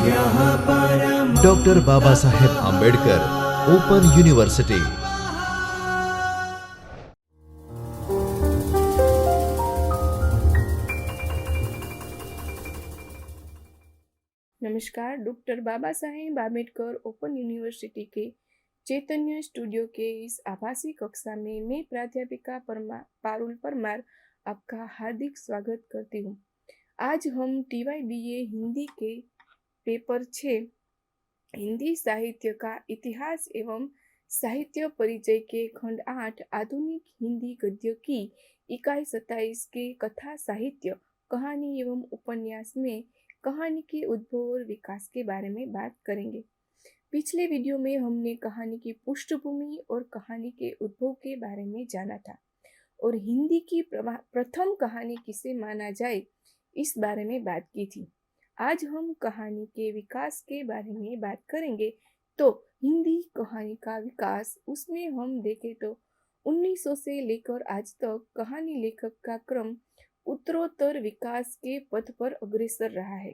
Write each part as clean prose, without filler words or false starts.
Doctor Baba Saheb Ambedkar open university. नमस्कार। Doctor Baba Saheb Ambedkar open university के चैतन्य studio के इस आभासी कक्षा में मैं प्राध्यापिका पारुल परमार आपका हार्दिक स्वागत करती हूँ। आज हम TYBA हिंदी के पेपर 6 हिंदी साहित्य का इतिहास एवं साहित्य परिचय के खंड 8 आधुनिक हिंदी गद्य की इकाई 27 के कथा साहित्य कहानी एवं उपन्यास में कहानी के उद्भव और विकास के बारे में बात करेंगे। पिछले वीडियो में हमने कहानी की पृष्ठभूमि और कहानी के उद्भव के बारे में जाना था और हिंदी की प्रथम कहानी किसे माना जाए इस बारे में बात की थी। आज हम कहानी के विकास के बारे में बात करेंगे। तो हिंदी कहानी का विकास, उसमें हम देखें तो 1900 से लेकर आज तक कहानी लेखक का क्रम उत्तरोत्तर विकास के पथ पर अग्रसर रहा है।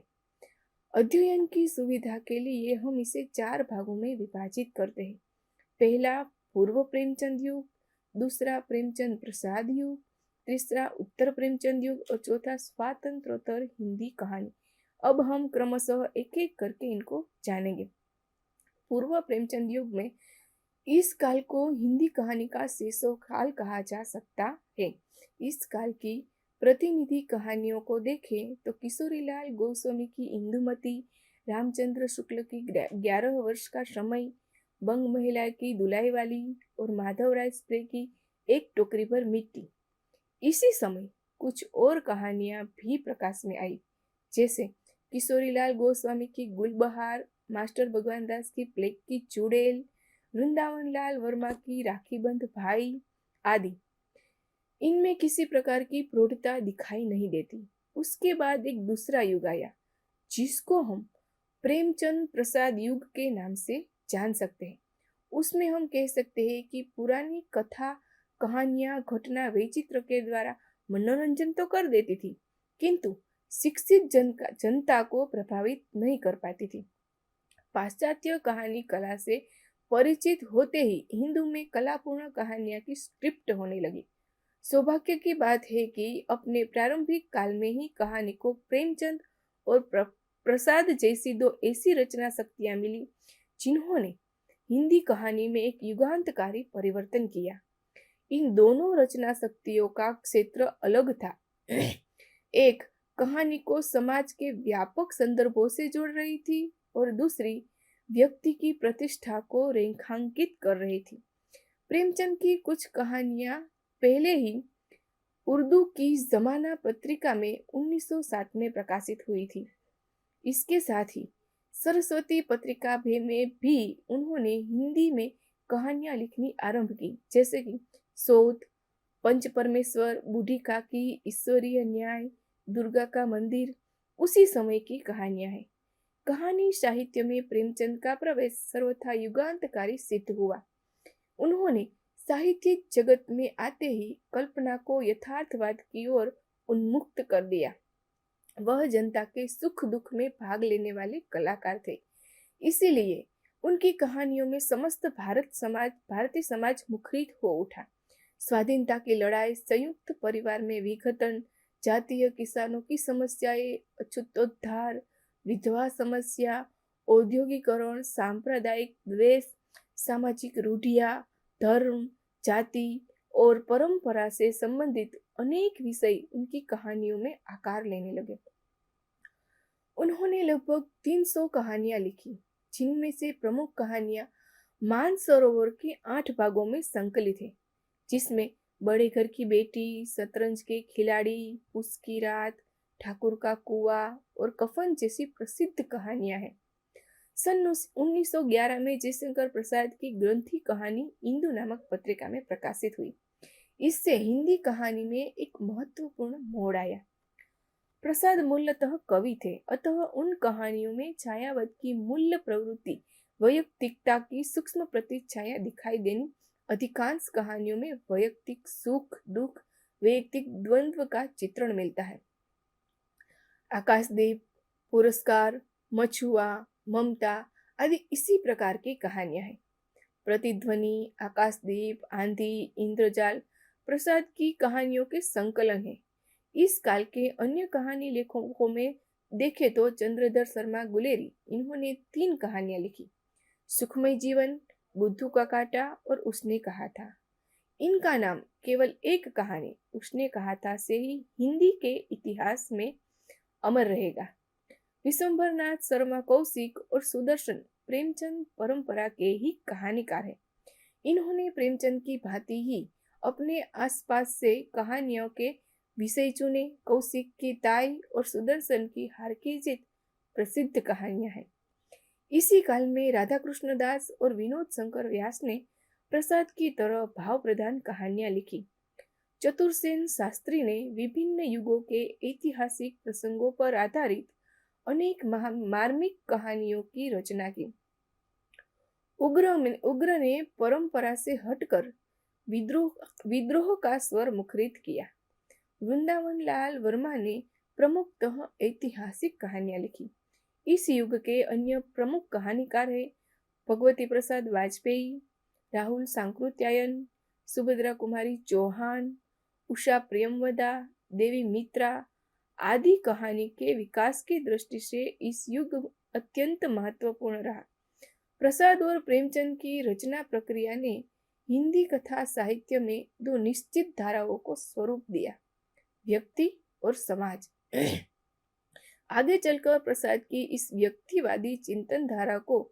अध्ययन की सुविधा के लिए हम इसे 4 भागों में विभाजित करते हैं। पहला पूर्व प्रेमचंद युग, दूसरा प्रेमचंद प्रसाद युग, तीसरा उत्तर प्रेमचंद युग और चौथा स्वातंत्रोत्तर हिंदी कहानी। अब हम क्रमशः एक एक करके इनको जानेंगे। पूर्व प्रेमचंद युग में इस काल को हिंदी कहानी का शीर्षो काल कहा जा सकता है। इस काल की प्रतिनिधि कहानियों को देखें तो किशोरीलाल गोस्वामी की इंदुमती, रामचंद्र शुक्ल की 11 वर्ष का समय, बंग महिला की दुलाई वाली और माधवराय स्प्रे की एक टोकरी पर मिट्टी। इसी समय कुछ और कहानियां भी प्रकाश में आई, जैसे किशोरीलाल गोस्वामी की गुलबहार, मास्टर भगवान दास की प्लेग की चुड़ैल, वृंदावन लाल वर्मा की राखीबंध भाई आदि। इनमें किसी प्रकार की प्रौढ़ता दिखाई नहीं देती। उसके बाद एक दूसरा युग आया जिसको हम प्रेमचंद प्रसाद युग के नाम से जान सकते हैं। उसमें हम कह सकते हैं कि पुरानी कथा कहानियां घटना वैचित्र के द्वारा मनोरंजन तो कर देती थी, किंतु शिक्षित जनता को प्रभावित नहीं कर पाती थी। पाश्चात्य कहानी कला से परिचित होते ही हिंदू में कलापूर्ण कहानियां की स्क्रिप्ट होने लगी। सौभाग्य की बात है कि अपने प्रारंभिक काल में ही कहानी को प्रेमचंद और प्रसाद जैसी 2 ऐसी रचना शक्तियां मिली जिन्होंने हिंदी कहानी में एक युगांतकारी परिवर्तन किया। इन दोनों रचना शक्तियों का क्षेत्र अलग था। एक कहानी को समाज के व्यापक संदर्भों से जोड़ रही थी और दूसरी व्यक्ति की प्रतिष्ठा को रेखांकित कर रही थी। प्रेमचंद की कुछ कहानियां पहले ही उर्दू की जमाना पत्रिका में 1960 में प्रकाशित हुई थी। इसके साथ ही सरस्वती पत्रिका में भी उन्होंने हिंदी में कहानियां लिखनी आरंभ की, जैसे कि सोत, पंच परमेश्वर, बूढ़ी काकी, ईश्वरीय न्याय, दुर्गा का मंदिर उसी समय की कहानियां हैं। कहानी साहित्य में प्रेमचंद का प्रवेश सर्वथा युगांतकारी सिद्ध हुआ। उन्होंने साहित्यिक जगत में आते ही कल्पना को यथार्थवाद की ओर उन्मुक्त कर दिया। वह जनता के सुख दुख में भाग लेने वाले कलाकार थे। इसीलिए उनकी कहानियों में समस्त भारतीय समाज मुखरित हो उठा। स्वाधीनता की लड़ाई, संयुक्त परिवार में विघटन, जातीय किसानों की समस्याएं, अछूतोद्धार, विधवा समस्या, औद्योगिकरण, सांप्रदायिक द्वेष, सामाजिक रूढ़ियां, धर्म, जाति और परंपरा से संबंधित अनेक विषय उनकी कहानियों में आकार लेने लगे। उन्होंने लगभग 300 कहानियां लिखी, जिनमें से प्रमुख कहानियां मानसरोवर के 8 भागों में संकलित है, जिसमें बड़े घर की बेटी, शतरंज के खिलाड़ी, उसकी रात, ठाकुर का कुआं और कफन जैसी प्रसिद्ध कहानियां हैं। सन 1911 में जयशंकर प्रसाद की ग्रंथि कहानी इंदु नामक पत्रिका में प्रकाशित हुई। इससे हिंदी कहानी में एक महत्वपूर्ण मोड़ आया। प्रसाद मूलतः कवि थे, अतः उन कहानियों में छायावाद की मूल्य प्रवृत्ति, वैयक्तिकता की सूक्ष्म प्रतिच्छाया दिखाई देनी। अधिकांश कहानियों में वैयक्तिक सुख दुख, वैयक्तिक द्वंद्व का चित्रण मिलता है। आकाशदीप, पुरस्कार, मछुआ, ममता आदि इसी प्रकार की कहानियां हैं। प्रतिध्वनि, आकाशदीप, आंधी, इंद्रजाल प्रसाद की कहानियों के संकलन है। इस काल के अन्य कहानी लेखकों में देखे तो चंद्रधर शर्मा गुलेरी, इन्होंने 3 कहानियां लिखी, सुखमय जीवन, बुद्धू का कांटा और उसने कहा था। इनका नाम केवल एक कहानी उसने कहा था से ही हिंदी के इतिहास में अमर रहेगा। विशंभरनाथ शर्मा कौशिक और सुदर्शन प्रेमचंद परंपरा के ही कहानीकार हैं। इन्होंने प्रेमचंद की भांति ही अपने आसपास से कहानियों के विषय चुने। कौशिक की ताई और सुदर्शन की हार की जीत प्रसिद्ध कहानियां हैं। इसी काल में राधा कृष्ण दास और विनोद शंकर व्यास ने प्रसाद की तरह भाव प्रधान कहानियां लिखी। चतुरसेन शास्त्री ने विभिन्न युगों के ऐतिहासिक प्रसंगों पर आधारित अनेक मार्मिक कहानियों की रचना की। उग्र ने परंपरा से हटकर विद्रोह का स्वर मुखरित किया। वृंदावन लाल वर्मा ने प्रमुखतः ऐतिहासिक कहानियां लिखी। इस युग के अन्य प्रमुख कहानीकार हैं भगवती प्रसाद वाजपेयी, राहुल सांकृत्यायन, सुभद्रा कुमारी चौहान, उषा प्रियमवदा, देवी मित्रा आदि। कहानी के विकास की दृष्टि से इस युग अत्यंत महत्वपूर्ण रहा। प्रसाद और प्रेमचंद की रचना प्रक्रिया ने हिंदी कथा साहित्य में 2 निश्चित धाराओं को स्वरूप दिया, व्यक्ति और समाज। आगे चलकर प्रसाद की इस व्यक्तिवादी चिंतन धारा को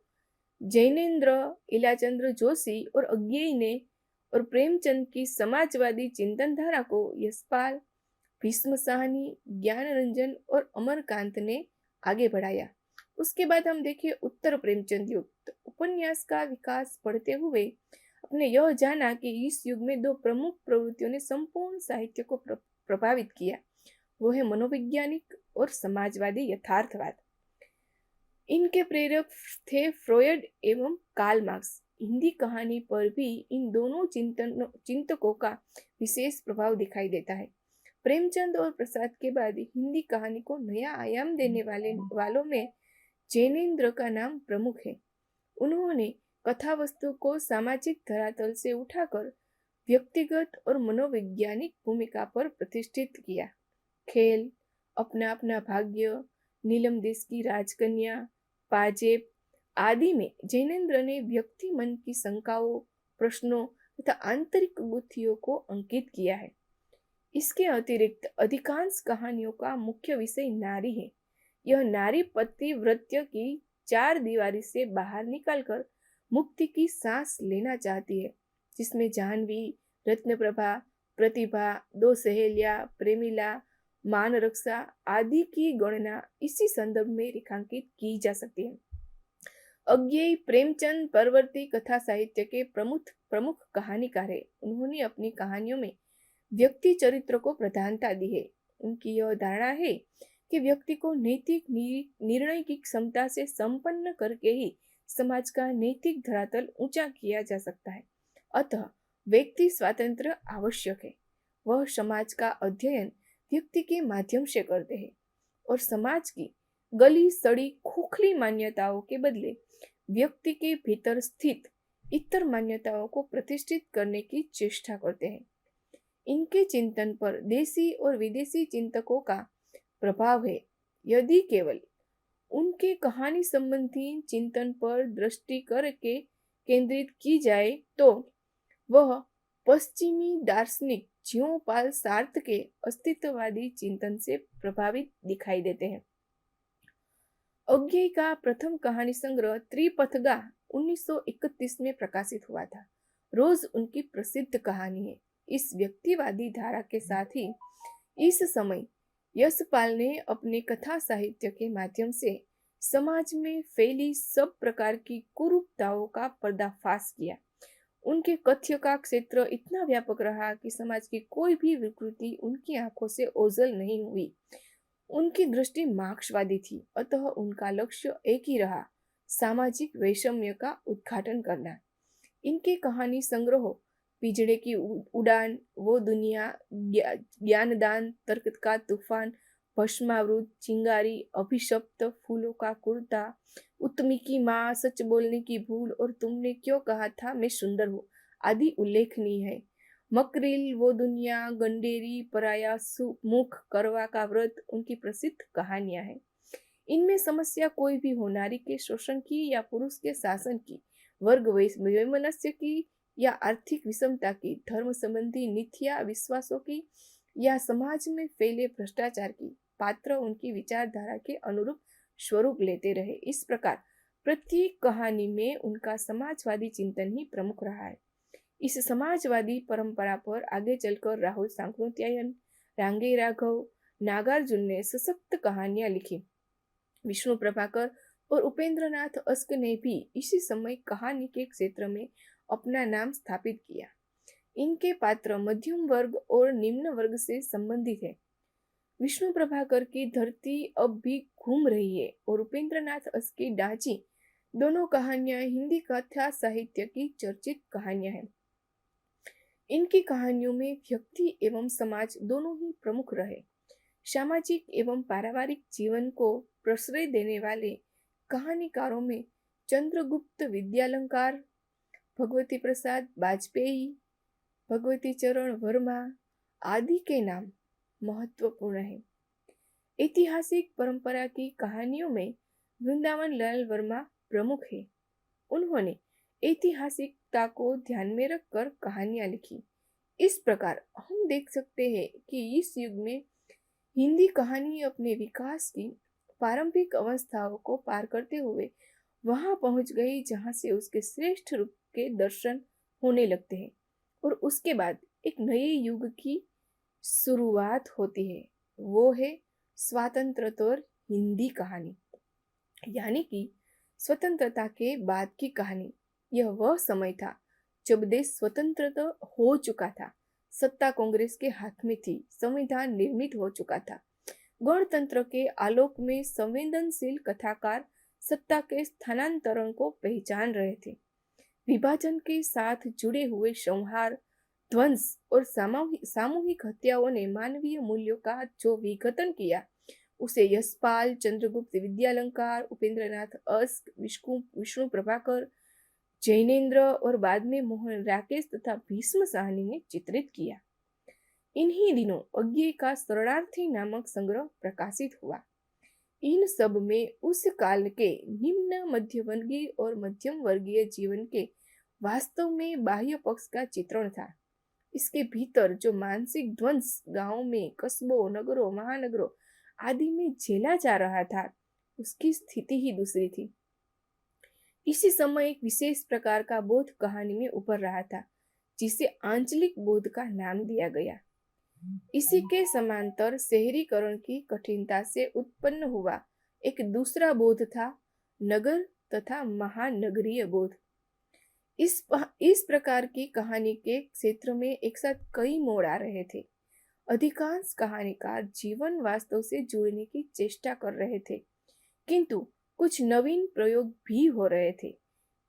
जैनेन्द्र, इलाचंद्र जोशी और अज्ञेय ने, और प्रेमचंद की समाजवादी चिंतन धारा को यशपाल, भीष्म साहनी, ज्ञान रंजन और अमरकांत ने आगे बढ़ाया। उसके बाद हम देखें उत्तर प्रेमचंद युग। तो उपन्यास का विकास पढ़ते हुए अपने यह जाना कि इस युग में 2 प्रमुख प्रवृत्तियों ने संपूर्ण साहित्य को प्रभावित किया, वो है मनोवैज्ञानिक और समाजवादी यथार्थवाद। इनके प्रेरक थे फ्रॉयड एवं कार्ल मार्क्स। हिंदी कहानी पर भी इन दोनों चिंतकों का विशेष प्रभाव दिखाई देता है। प्रेमचंद और प्रसाद के बाद हिंदी कहानी को नया आयाम देने वालों में जैनेन्द्र का नाम प्रमुख है। उन्होंने कथा वस्तु को सामाजिक धरातल से उठाकर व्यक्तिगत और मनोवैज्ञानिक भूमिका पर प्रतिष्ठित किया। खेल, अपना अपना भाग्य, नीलम देश की राजकन्या, पाजेब आदि में जैनेन्द्र ने व्यक्ति मन की शंकाओं, प्रश्नों तथा आंतरिक गुत्थियों को अंकित किया है। इसके अतिरिक्त अधिकांश कहानियों का मुख्य विषय नारी है। यह नारी पतिव्रत्य की 4 दीवारी से बाहर निकलकर मुक्ति की सांस लेना चाहती है, जिसमें जाह्नवी, रत्नप्रभा, प्रतिभा, 2 सहेलियां, प्रेमिला, मान रक्षा आदि की गणना इसी संदर्भ में रेखांकित की जा सकती है। अज्ञेय प्रेमचंद परवर्ती कथा साहित्य के प्रमुख कहानीकार है। उन्होंने अपनी कहानियों में व्यक्ति चरित्र को प्रधानता दी है। उनकी यह धारणा है कि व्यक्ति को नैतिक निर्णय की क्षमता से संपन्न करके ही समाज का नैतिक धरातल ऊंचा किया जा सकता है। अतः व्यक्ति स्वातंत्र्य आवश्यक है। वह समाज का अध्ययन व्यक्ति के माध्यम से करते हैं और समाज की गली सड़ी खोखली मान्यताओं के बदले व्यक्ति के भीतर स्थित इतर मान्यताओं को प्रतिष्ठित करने की चेष्टा करते हैं। इनके चिंतन पर देशी और विदेशी चिंतकों का प्रभाव है। यदि केवल उनके कहानी संबंधी चिंतन पर दृष्टि करके केंद्रित की जाए तो वह पश्चिमी दार्शनिक ज्यों-पाल सार्थ के अस्तित्ववादी चिंतन से प्रभावित दिखाई देते हैं। अज्ञेय का प्रथम कहानी संग्रह त्रिपथगा 1931 में प्रकाशित हुआ था। रोज उनकी प्रसिद्ध कहानी है। इस व्यक्तिवादी धारा के साथ ही इस समय यशपाल ने अपने कथा साहित्य के माध्यम से समाज में फैली सब प्रकार की कुरूपताओं का पर्दाफाश किया। उनके कथ्य का क्षेत्र इतना व्यापक रहा कि समाज की कोई भी विकृति उनकी आंखों से ओझल नहीं हुई। उनकी दृष्टि मार्क्सवादी थी, अतः उनका लक्ष्य एक ही रहा, सामाजिक वैषम्य का उद्घाटन करना। इनके कहानी संग्रहों पिंजड़े की उड़ान, वो दुनिया, ज्ञानदान, तर्क का तूफान, भस्मावृत, चिंगारी, अभिशप्त, फूलों का कुर्ता, उत्तमी की माँ, सच बोलने की भूल और तुमने क्यों कहा था मैं सुंदर हूँ आदि उल्लेखनीय है। मकरिल, वो दुनिया, गंडेरी, पराया, मुख, करवा का व्रत उनकी प्रसिद्ध कहानियां हैं। इनमें समस्या कोई भी हो, नारी के शोषण की या पुरुष के शासन की, वर्ग वैमनस्य की या आर्थिक विषमता की, धर्म संबंधी मिथ्या विश्वासों की या समाज में फैले भ्रष्टाचार की, पात्र उनकी विचारधारा के अनुरूप स्वरूप लेते रहे। इस प्रकार प्रत्येक कहानी में उनका समाजवादी चिंतन ही प्रमुख रहा है। इस समाजवादी परंपरा पर आगे चलकर राहुल सांकृत्यायन, रांगे राघव, नागार्जुन ने सशक्त कहानियां लिखी। विष्णु प्रभाकर और उपेंद्रनाथ अस्क ने भी इसी समय कहानी के क्षेत्र में अपना नाम स्थापित किया। इनके पात्र मध्यम वर्ग और निम्न वर्ग से संबंधित है। विष्णु प्रभाकर की धरती अब भी घूम रही है और उपेंद्रनाथ अस्क की डाची दोनों कहानियां हिंदी कथा साहित्य की चर्चित कहानियां हैं। इनकी कहानियों में व्यक्ति एवं समाज दोनों ही प्रमुख रहे। सामाजिक एवं पारिवारिक जीवन को प्रश्रय देने वाले कहानीकारों में चंद्रगुप्त विद्यालंकार, भगवती प्रसाद वाजपेयी, भगवती चरण वर्मा आदि के नाम महत्वपूर्ण है। ऐतिहासिक परंपरा की कहानियों में वृंदावन लाल वर्मा प्रमुख है। उन्होंने ऐतिहासिकता को ध्यान में रखकर कहानियां लिखी। इस प्रकार हम देख सकते हैं कि इस युग में हिंदी कहानी अपने विकास की प्रारंभिक अवस्थाओं को पार करते हुए वहां पहुंच गई जहां से उसके श्रेष्ठ रूप के दर्शन होने लगते हैं और उसके बाद एक नए युग की शुरुआत होती है। वो है स्वातंत्रोत्तर हिंदी कहानी, यानी कि स्वतंत्रता के बाद की कहानी। यह वह समय था जब देश स्वतंत्र हो चुका था, सत्ता कांग्रेस के हाथ में थी, संविधान निर्मित हो चुका था। गणतंत्र के आलोक में संवेदनशील कथाकार सत्ता के स्थानांतरण को पहचान रहे थे। विभाजन के साथ जुड़े हुए संहार, ध्वंस और सामूहिक हत्याओं ने मानवीय मूल्यों का जो विघटन किया, उसे यशपाल, चंद्रगुप्त विद्यालंकार, उपेंद्रनाथ अस्क, विष्णु प्रभाकर, जैनेन्द्र और बाद में मोहन राकेश तथा भीष्म साहनी ने चित्रित किया। इन्हीं दिनों अज्ञेय का शरणार्थी नामक संग्रह प्रकाशित हुआ। इन सब में उस काल के निम्न मध्यवर्गीय और मध्यम वर्गीय जीवन के वास्तव में बाह्य पक्ष का चित्रण था। इसके भीतर जो मानसिक ध्वंस गांवों में, कस्बों, नगरों, महानगरों आदि में झेला जा रहा था, उसकी स्थिति ही दूसरी थी। इसी समय एक विशेष प्रकार का बोध कहानी में उभर रहा था, जिसे आंचलिक बोध का नाम दिया गया। इसी के समांतर शहरीकरण की कठिनता से उत्पन्न हुआ एक दूसरा बोध था, नगर तथा महानगरीय बोध। इस प्रकार की कहानी के क्षेत्र में एक साथ कई मोड़ आ रहे थे। अधिकांश कहानीकार जीवन वास्तव से जुड़ने की चेष्टा कर रहे थे, किंतु कुछ नवीन प्रयोग भी हो रहे थे।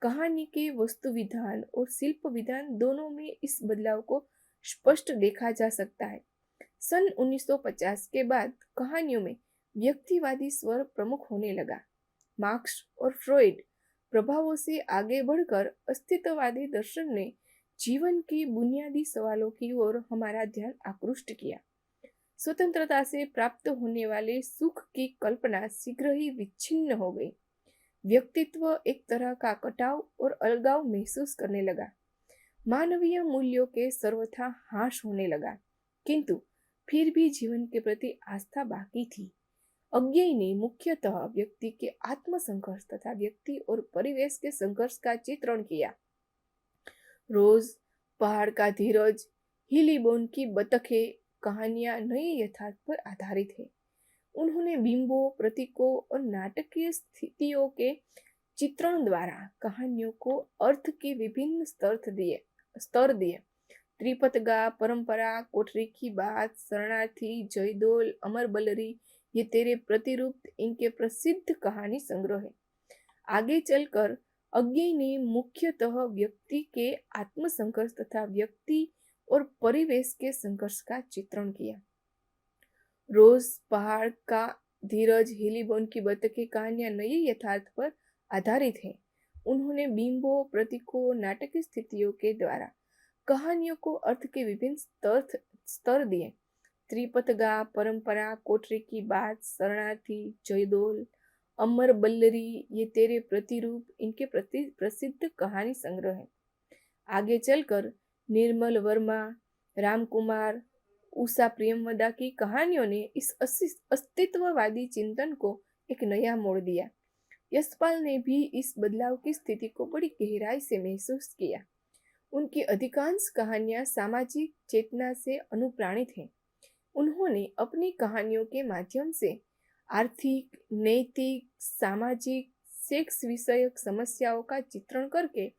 कहानी के वस्तु विधान और शिल्प विधान दोनों में इस बदलाव को स्पष्ट देखा जा सकता है। सन 1950 के बाद कहानियों में व्यक्तिवादी स्वर प्रमुख होने लगा। मार्क्स और फ्रॉइड प्रभावों से आगे बढ़कर अस्तित्ववादी दर्शन ने जीवन के बुनियादी सवालों की ओर हमारा ध्यान आकृष्ट किया। स्वतंत्रता से प्राप्त होने वाले सुख की कल्पना शीघ्र ही विच्छिन्न हो गई। व्यक्तित्व एक तरह का कटाव और अलगाव महसूस करने लगा। मानवीय मूल्यों के सर्वथा ह्रास होने लगा, किंतु फिर भी जीवन के प्रति आस्था बाकी थी। अज्ञेय ने मुख्यतः व्यक्ति के आत्म संघर्ष तथा व्यक्ति और परिवेश के संघर्ष का चित्रण किया। रोज, पहाड़ का धीरज, हिली बोन की बतखें कहानियां नए यथार्थ पर आधारित है। उन्होंने बिंबों, प्रतीकों और नाटकीय स्थितियों के चित्रण द्वारा कहानियों को अर्थ के विभिन्न स्तर दिए। त्रिपतगा, परंपरा, कोठरी की बात, शरणार्थी, जयदोल, अमर बलरी, ये तेरे प्रतिरूप इनके प्रसिद्ध कहानी संग्रह है। आगे चलकर अज्ञेय ने मुख्यतः व्यक्ति के आत्म संघर्ष तथा व्यक्ति और परिवेश के संघर्ष का चित्रण किया। रोज पहाड़ का धीरज, हिली बोन की बतखें कहानियां नए यथार्थ पर आधारित हैं। उन्होंने बिंबों, प्रतीकों, नाटकीय स्थितियों के द्वारा कहानियों को अर्थ के विभिन्न स्तर दिए। त्रिपथगा, परंपरा, कोठरी की बात, शरणार्थी, जयदोल, अमर बल्लरी, ये तेरे प्रतिरूप इनके प्रति प्रसिद्ध कहानी संग्रह है। आगे चलकर निर्मल वर्मा, रामकुमार, उषा प्रियमवदा की कहानियों ने इस अस्तित्ववादी चिंतन को एक नया मोड़ दिया। यशपाल ने भी इस बदलाव की स्थिति को बड़ी गहराई से महसूस किया। उनकी अधिकांश कहानियां सामाजिक चेतना से अनुप्राणित हैं। उन्होंने अपनी कहानियों के माध्यम से आर्थिक, नैतिक, सामाजिक, सेक्स विषयक समस्याओं का चित्रण करके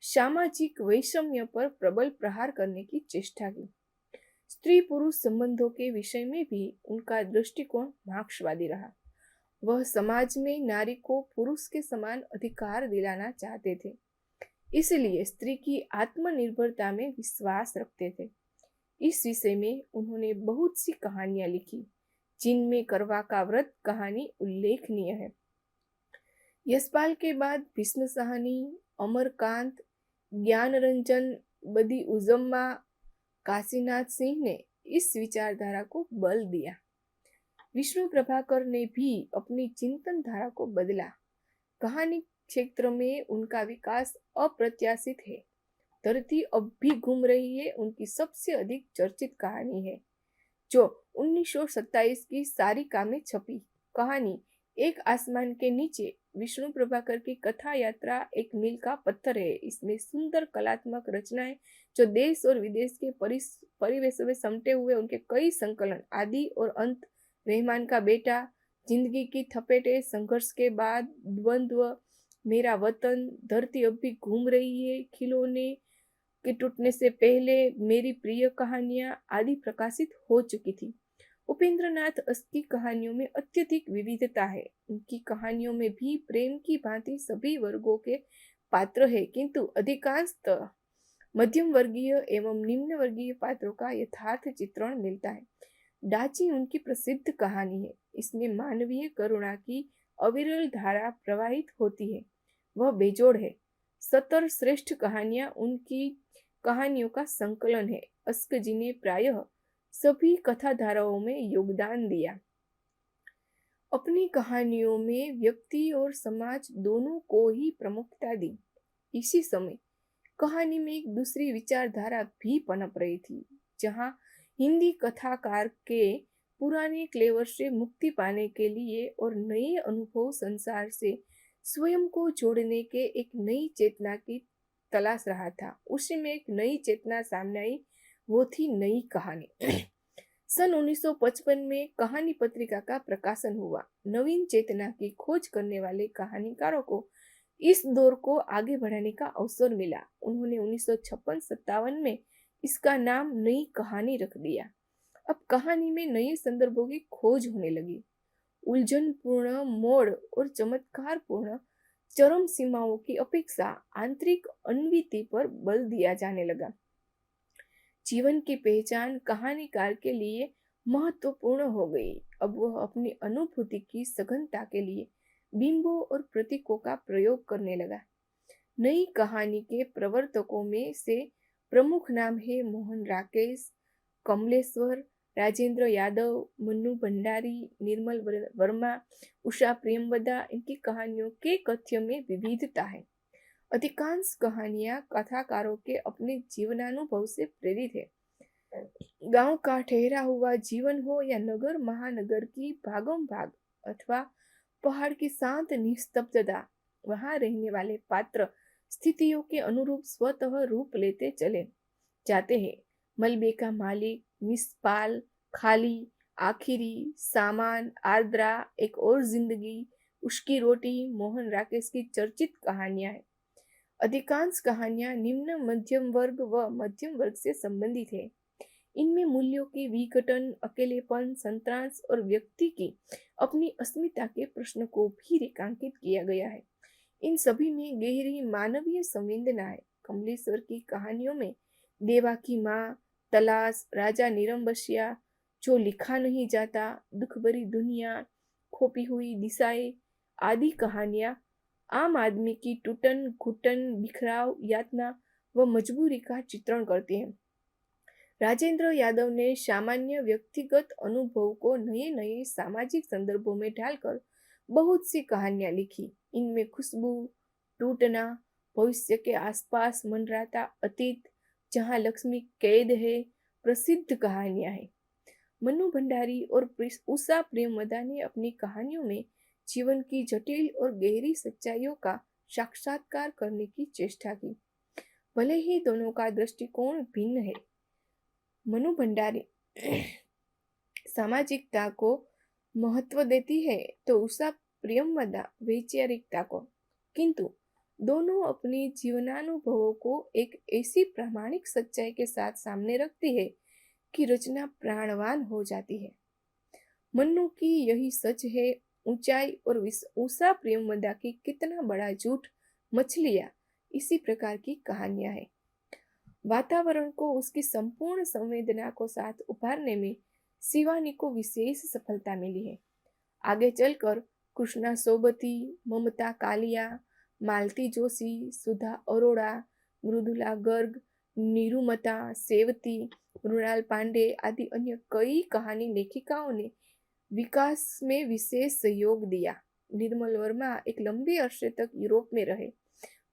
सामाजिक वैषम्य पर प्रबल प्रहार करने की चेष्टा की। स्त्री पुरुष संबंधों के विषय में भी उनका दृष्टिकोण मार्क्सवादी रहा। वह समाज में नारी को पुरुष के समान अधिकार दिलाना चाहते थे, इसलिए स्त्री की आत्मनिर्भरता में विश्वास रखते थे। इस विषय में उन्होंने बहुत सी कहानियां लिखी, जिनमें करवा का व्रत कहानी उल्लेखनीय है। यशपाल के बाद भीष्म साहनी, अमरकांत, ज्ञानरंजन बदी उजम्मा, काशीनाथ सिंह ने इस विचारधारा को बल दिया। विष्णु प्रभाकर ने भी अपनी चिंतन धारा को बदला। कहानी क्षेत्र में उनका विकास अप्रत्याशित है। धरती अब भी घूम रही है उनकी सबसे अधिक चर्चित कहानी है, जो 1927 की सारिका में छपी। कहानी एक आसमान के नीचे विष्णु प्रभाकर की कथा यात्रा एक मील का पत्थर है। इसमें सुंदर कलात्मक रचनाएं जो देश और विदेश के परिवेशों में समटे हुए उनके कई संकलन, आदि और अंत, रहमान का बेटा, जिंदगी की थपेटे, संघर्ष के बाद, द्वंद्व, मेरा वतन, धरती अब भी घूम रही है, खिलौने के टूटने से पहले, मेरी प्रिय कहानियां आदि प्रकाशित हो चुकी थी। उपेंद्र नाथ की कहानियों में अत्यधिक विविधता है। उनकी कहानियों में भी प्रेम की भांति सभी वर्गों के पात्र है, किंतु अधिकांशतः मध्यम वर्गीय एवं निम्न वर्गीय पात्रों का यथार्थ चित्रण मिलता है। डाची उनकी प्रसिद्ध कहानी है। इसमें मानवीय करुणा की अविरल धारा प्रवाहित होती है। वह बेजोड़ है। 70 श्रेष्ठ कहानियां उनकी कहानियों का संकलन है। अस्क जी ने प्रायः सभी कथाधाराओं में योगदान दिया। अपनी कहानियों में व्यक्ति और समाज दोनों को ही प्रमुखता दी। इसी समय कहानी में एक दूसरी विचारधारा भी पनप रही थी, जहां हिंदी कथाकार के पुराने क्लेवर से मुक्ति पाने के लिए और नए अनुभव संसार से स्वयं को जोड़ने के एक नई चेतना की तलाश रहा था। उसी में एक नई चेतना सामने आई, वो थी नई कहानी। सन 1955 में कहानी पत्रिका का प्रकाशन हुआ। नवीन चेतना की खोज करने वाले कहानीकारों को इस दौर को आगे बढ़ाने का अवसर मिला। उन्होंने 1956-57 में इसका नाम नई कहानी रख दिया। अब कहानी में नए संदर्भों की खोज होने लगी। उलझनपूर्ण मोड़ और चमत्कारपूर्ण चरम सीमाओं की अपेक्षा आंतरिक अन्विति पर बल दिया जाने लगा। जीवन की पहचान कहानीकार के लिए महत्वपूर्ण हो गई। अब वह अपनी अनुभूति की सघनता के लिए बिंबों और प्रतीकों का प्रयोग करने लगा। नई कहानी के प्रवर्तकों में से प्रमुख नाम है मोहन राकेश, कमलेश्वर, राजेंद्र यादव, मन्नू भंडारी, निर्मल वर्मा, उषा प्रियमवदा। इनकी कहानियों के कथ्य में विविधता है। अधिकांश कहानियां कथाकारों के अपने जीवनानुभव से प्रेरित है। गांव का ठहरा हुआ जीवन हो या नगर महानगर की भागम भाग अथवा पहाड़ की शांत निस्तब्धता, वहां रहने वाले पात्र स्थितियों के अनुरूप स्वतः रूप लेते चले जाते हैं। मलबे का मालिक, मिसपाल, खाली, आखिरी, सामान, आर्द्रा, एक और जिंदगी, उसकी रोटी, मोहन राकेश की चर्चित कहानियां हैं। अधिकांश कहानियां निम्न मध्यम वर्ग व मध्यम वर्ग से संबंधित है। इनमें मूल्यों की विघटन, अकेलेपन, संत्रास और व्यक्ति की अपनी अस्मिता के प्रश्न को भी रेखांकित किया गया है। इन सभी में गहरी मानवीय संवेदना है। कमलेश्वर की कहानियों में देवा की माँ, तलाश, राजा निरंबशिया, जो लिखा नहीं जाता, दुख भरी दुनिया, खोपी हुई दिशाएं आदि कहानियां आम आदमी की टूटन घुटन, बिखराव, यातना व मजबूरी का चित्रण करती हैं। राजेंद्र यादव ने सामान्य व्यक्तिगत अनुभव को नए नए सामाजिक संदर्भों में ढालकर बहुत सी कहानियां लिखी। इनमें खुशबू, टूटना, भविष्य के आसपास मंडराता अतीत, जहां लक्ष्मी कैद है, प्रसिद्ध कहानियां हैं। मनु भंडारी और उषा प्रेमवदा ने अपनी कहानियों में जीवन की जटिल और गहरी सच्चाइयों का साक्षात्कार करने की चेष्टा की। भले ही दोनों का दृष्टिकोण भिन्न है। मनु भंडारी सामाजिकता को महत्व देती है तो उषा प्रियमवदा वैचारिकता को, किंतु दोनों अपनी जीवनानुभवों को एक ऐसी प्रामाणिक सच्चाई के साथ सामने रखती है कि रचना प्राणवान हो जाती है। मन्नू की यही सच है। ऊंचाई और उषा प्रियमवदा की कितना बड़ा झूठ, मछलियां, इसी प्रकार की कहानियां हैं। वातावरण को उसकी संपूर्ण संवेदना को साथ उभारने में शिवानी को विशेष सफलता मिली है। आगे चलकर कृष्णा सोबती, ममता कालिया, मालती जोशी, सुधा अरोड़ा, मृदुला गर्ग, निरुमता सेवती, मृणाल पांडे आदि अन्य कई कहानी लेखिकाओं ने विकास में विशेष सहयोग दिया। निर्मल वर्मा एक लंबे अरसे तक यूरोप में रहे।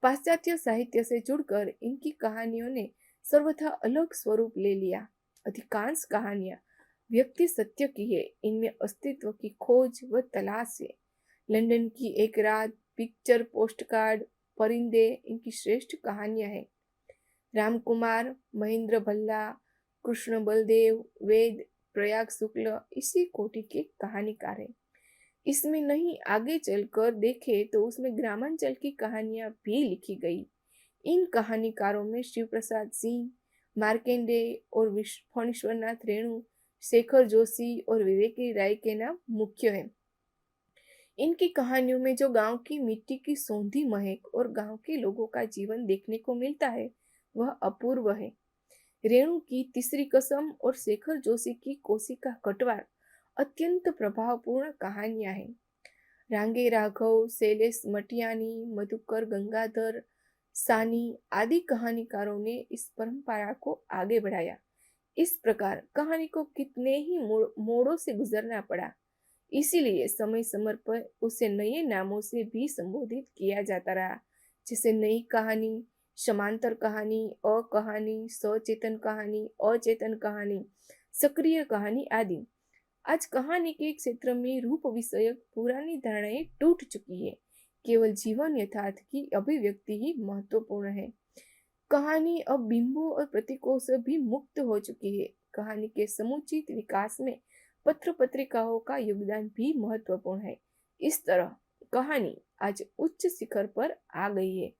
पाश्चात्य साहित्य से जुड़कर इनकी कहानियों ने सर्वथा अलग स्वरूप ले लिया। अधिकांश कहानियां व्यक्ति सत्य की है। इनमें अस्तित्व की खोज व तलाश है। लंदन की एक रात, पिक्चर पोस्टकार्ड, परिंदे इनकी श्रेष्ठ कहानियां हैं। रामकुमार, महेंद्र भल्ला, कृष्ण बलदेव, वेद, प्रयाग शुक्ल इसी कोटि के कहानीकार हैं। इसमें नहीं आगे चलकर देखे तो उसमें ग्रामांचल की कहानियां भी लिखी गई। इन कहानीकारों में शिव प्रसाद सिंह, मार्केंडे और फणीश्वरनाथ रेणु, शेखर जोशी और विवेकी राय के नाम मुख्य हैं। इनकी कहानियों में जो गांव की मिट्टी की सौंधी महक और गांव के लोगों का जीवन देखने को मिलता है वह अपूर्व है। रेणु की तीसरी कसम और शेखर जोशी की कोशिका कटवार अत्यंत प्रभावपूर्ण कहानियां हैं। रांगे राघव, शैलेश मटियानी, मधुकर गंगाधर, सानी आदि कहानीकारों ने इस परंपरा को आगे बढ़ाया। इस प्रकार कहानी को कितने ही मोड़ों से गुजरना पड़ा। इसीलिए समय समय पर उसे नए नामों से भी संबोधित किया जाता रहा, जैसे नई कहानी, समांतर कहानी, अकहानी, सचेतन कहानी, अचेतन कहानी, सक्रिय कहानी आदि। आज कहानी के क्षेत्र में रूप विषयक पुरानी धारणाएं टूट चुकी है। केवल जीवन यथार्थ की अभिव्यक्ति ही महत्वपूर्ण है। कहानी अब बिंबों और प्रतीकों से भी मुक्त हो चुकी है। कहानी के समुचित विकास में पत्र पत्रिकाओं का योगदान भी महत्वपूर्ण है। इस तरह कहानी आज उच्च शिखर पर आ गई है।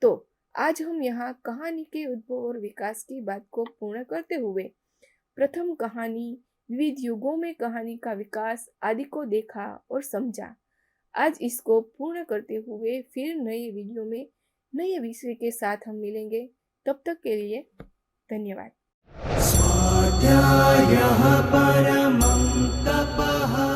तो आज हम यहाँ कहानी के उद्भव और विकास की बात को पूर्ण करते हुए प्रथम कहानी, विविध युगों में कहानी का विकास आदि को देखा और समझा। आज इसको पूर्ण करते हुए फिर नए वीडियो में नए विषय के साथ हम मिलेंगे। तब तक के लिए धन्यवाद। स्वाध्यायः परमं तपः।